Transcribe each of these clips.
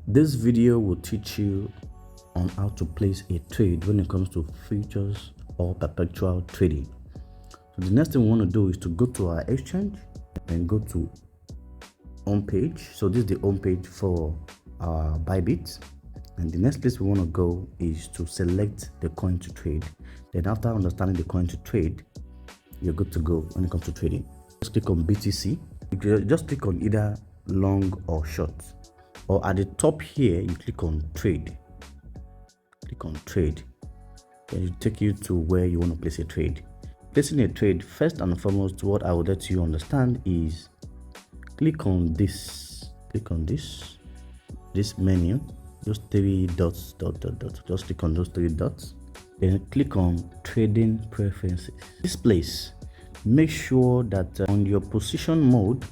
This video will teach you on how to place a trade when it comes to futures or perpetual trading. So the next thing we want to do is to go to our exchange and go to home page. So this is the home page for our BYBIT, and the next place we want to go is to select the coin to trade. Then after understanding the coin to trade, you're good to go when it comes to trading. Just click on BTC. You can just click on either long or short, or at the top here you click on trade. Click on trade, then it take you to where you want to place a trade. Placing a trade, first and foremost, what I would let you understand is click on this menu, those three dots, just click on those three dots, then click on trading preferences. This place, make sure that on your position mode,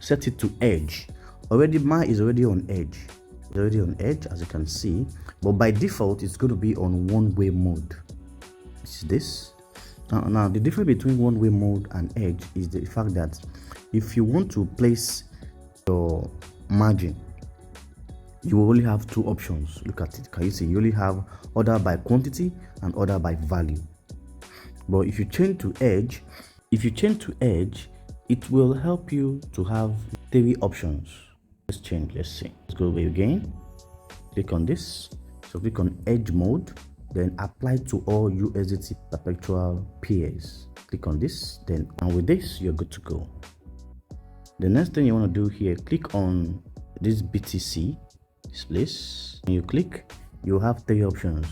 set it to edge. Already mine is already on edge. It's already on edge, as you can see, but by default it's going to be on one-way mode. This now the difference between one-way mode and edge is the fact that if you want to place your margin, you will only have two options. Look at it. Can you see? You only have order by quantity and order by value. But if you change to edge, it will help you to have three options. Let's change. Let's see. Let's go away again. Click on this. So click on edge mode, then apply to all USDT perpetual pairs. Click on this, then and with this you're good to go. The next thing you want to do here, click on this BTC, this place. When you click, you have three options: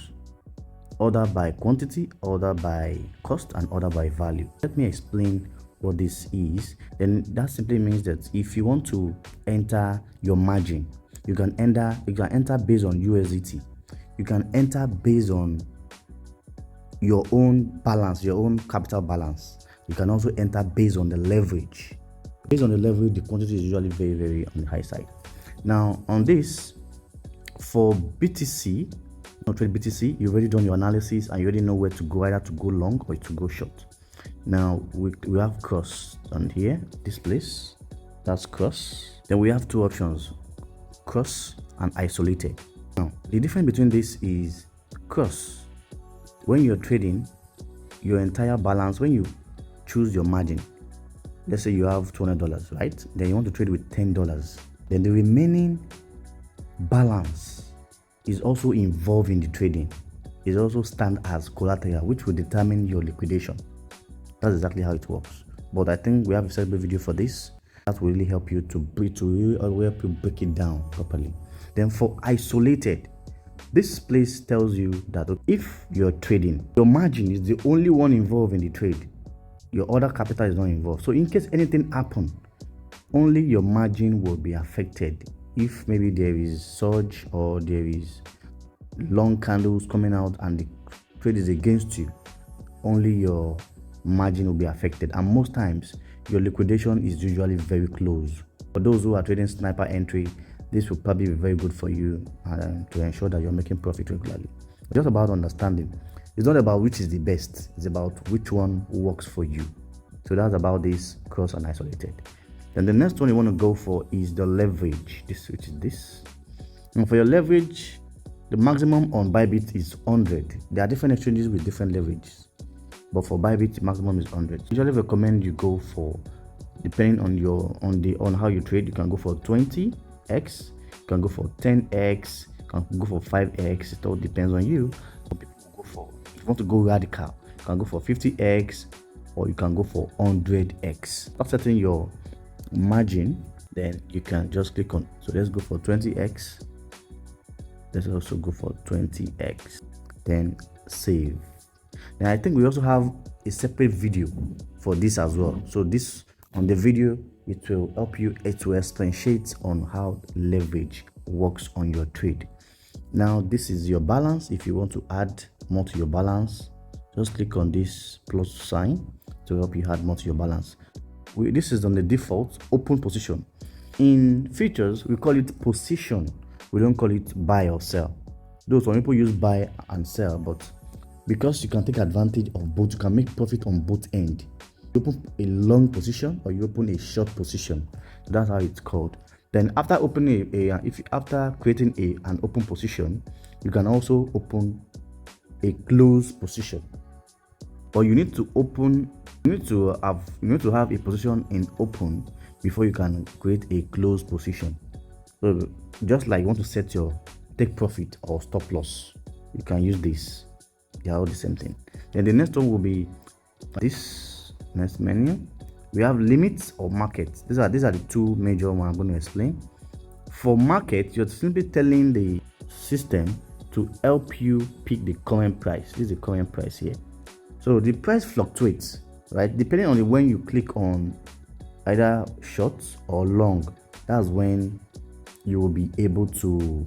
order by quantity, order by cost, and order by value. Let me explain what this is. Then that simply means that if you want to enter your margin, you can enter based on USDT. You can enter based on your own balance, your own capital balance. You can also enter based on the leverage. Based on the leverage, the quantity is usually very on the high side. Now on this, for BTC, not trade BTC, you've already done your analysis and you already know where to go, either to go long or to go short. Now we have cross on here, this place, that's cross. Then we have two options, cross and isolated. Now the difference between this is cross. When you're trading your entire balance, when you choose your margin, let's say you have $200, right? Then you want to trade with $10. Then the remaining balance is also involved in the trading. It also stand as collateral, which will determine your liquidation. That's exactly how it works. But I think we have a separate video for this that will really help you to help you break it down properly. Then for isolated, this place tells you that if you're trading, your margin is the only one involved in the trade. Your other capital is not involved. So in case anything happens, only your margin will be affected. If maybe there is surge or there is long candles coming out and the trade is against you, only your margin will be affected, and most times your liquidation is usually very close. For those who are trading sniper entry, this will probably be very good for you to ensure that you're making profit regularly. It's just about understanding. It's not about which is the best, it's about which one works for you. So that's about this cross and isolated. Then the next one you want to go for is the leverage, which is this. And for your leverage, the maximum on BYBIT is 100. There are different exchanges with different leverages, but for BYBIT maximum is 100. Usually recommend you go for, depending on how you trade, you can go for 20x, you can go for 10x, you can go for 5x. It all depends on you. Some people go for, if you want to go radical, you can go for 50x or you can go for 100x. After setting your margin, then you can just click on, so let's go for 20x. Let's also go for 20x, then save. Then I think we also have a separate video for this as well. So this, on the video, it will help you to expatiate on how leverage works on your trade. Now this is your balance. If you want to add more to your balance, just click on this plus sign to help you add more to your balance. This is on the default open position. In futures, we call it position. We don't call it buy or sell. Those some people use buy and sell, but because you can take advantage of both, you can make profit on both ends. You open a long position or you open a short position. So that's how it's called. Then after opening after creating an open position, you can also open a close position. But you need to have a position in open before you can create a close position. So just like you want to set your take profit or stop loss, you can use this. They are all the same thing. Then the next one will be this next menu. We have limits or markets. These are the two major ones I'm going to explain. For market, you're simply telling the system to help you pick the current price. This is the current price here. So the price fluctuates, right? Depending on when you click on either short or long, that's when you will be able to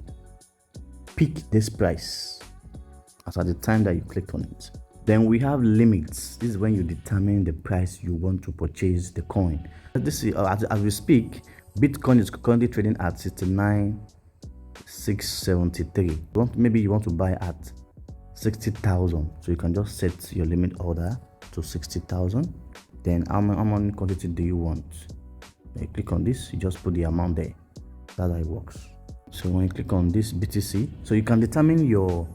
pick this price as at the time that you clicked on it. Then we have limits. This is when you determine the price you want to purchase the coin. This is as we speak, Bitcoin is currently trading at 69,673. Maybe you want to buy at 60,000, so you can just set your limit order to 60,000. Then how many quantity do you want? You click on this, you just put the amount there. That's how it works. So when you click on this BTC, so you can determine your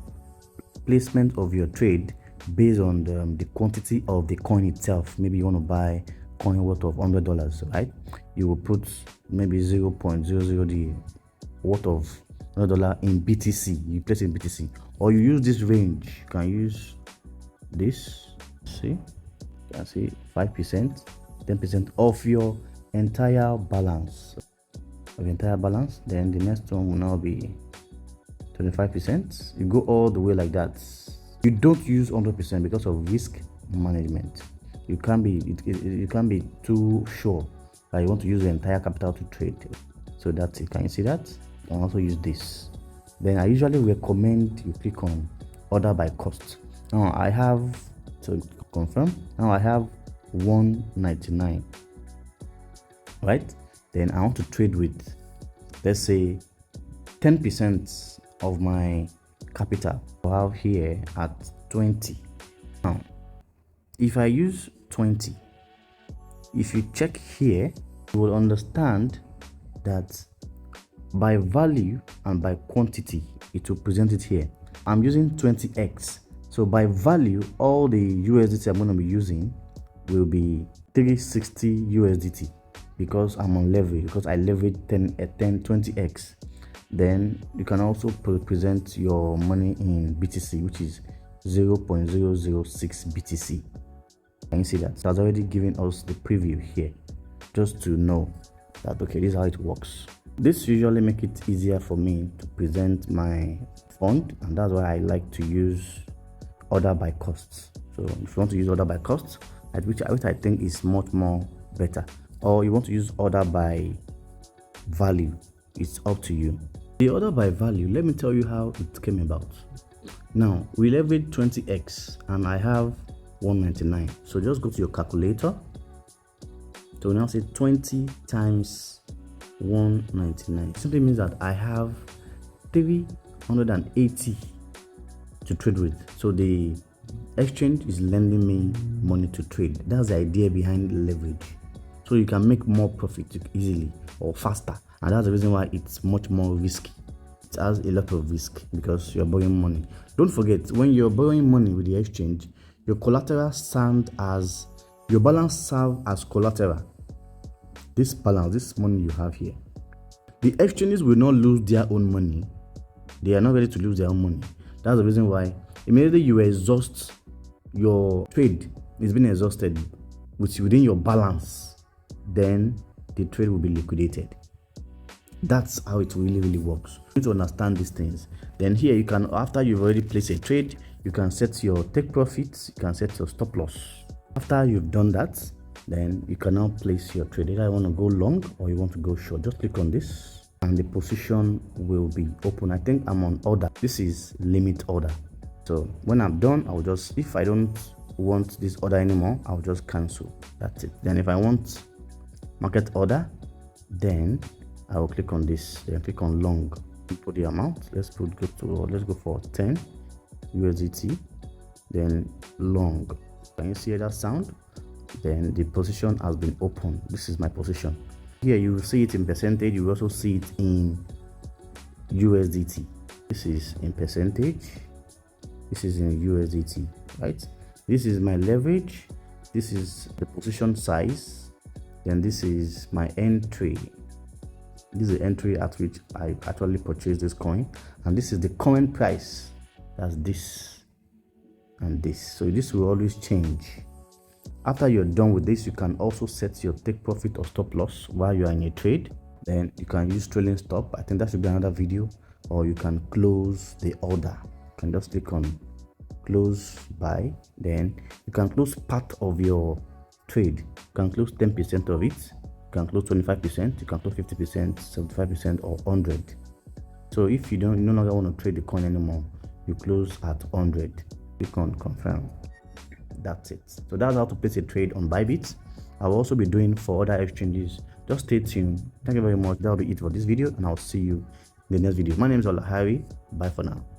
placement of your trade based on the quantity of the coin itself. Maybe you want to buy coin worth of $100, right? You will put maybe 0.00 the worth of $100 in BTC. You place it in BTC, or you use this range. You can use this. See, you can see 5%, 10% of your entire balance. Then the next one will now be 25%. You go all the way like that. You don't use 100% because of risk management. You can't be too sure that you want to use the entire capital to trade. So that's it. Can you see that? You can also use this. Then I usually recommend you click on order by cost. Now I have to confirm. Now I have 199, right? Then I want to trade with, let's say, 10% of my capital. I have here at 20. Now if I use 20, if you check here, you will understand that by value and by quantity it will present it here. I'm using 20x, so by value all the USDT I'm going to be using will be 360 USDT because I'm on leverage, because I leverage 20x. Then you can also present your money in BTC, which is 0.006 BTC. Can you see that? It has already given us the preview here, just to know that okay, this is how it works. This usually makes it easier for me to present my fund, and that's why I like to use order by costs. So if you want to use order by costs, which I think is much more better, or you want to use order by value, it's up to you. The order by value, let me tell you how it came about. Now we leverage 20x and I have 199. So just go to your calculator. So now say 20 times 199. It simply means that I have 380 to trade with. So the exchange is lending me money to trade. That's the idea behind leverage. So you can make more profit easily or faster. And that's the reason why it's much more risky. It has a lot of risk because you're borrowing money. Don't forget, when you're borrowing money with the exchange, your collateral your balance serve as collateral. This balance, this money you have here, the exchanges will not lose their own money. They are not ready to lose their own money. That's the reason why immediately you exhaust your trade, is being exhausted within your balance, then the trade will be liquidated. That's how it really works. You need to understand these things. Then here you can, after you've already placed a trade, you can set your take profits, you can set your stop loss. After you've done that, then you can now place your trade. Either you want to go long or you want to go short. Just click on this and the position will be open. I think I'm on order. This is limit order. So when I'm done, I'll just, if I don't want this order anymore, I'll just cancel. That's it. Then if I want market order, then I will click on this, then click on long, put the amount. Let's go for 10 USDT, then long. Can you see that sound? Then the position has been opened. This is my position. Here you will see it in percentage. You will also see it in USDT. This is in percentage. This is in USDT, right? This is my leverage. This is the position size. Then this is my entry. This is the entry at which I actually purchased this coin, and this is the current price. That's this and this. So this will always change. After you're done with this, you can also set your take profit or stop loss while you are in a trade. Then you can use trailing stop. I think that should be another video. Or you can close the order. You can just click on close buy. Then you can close part of your trade. You can close 10% of it. You can close 25%. You can close 50%, 75%, or 100. So if you no longer want to trade the coin anymore, you close at 100. Click on confirm. That's it. So that's how to place a trade on BYBIT. I will also be doing for other exchanges. Just stay tuned. Thank you very much. That will be it for this video, and I'll see you in the next video. My name is Olahari. Bye for now.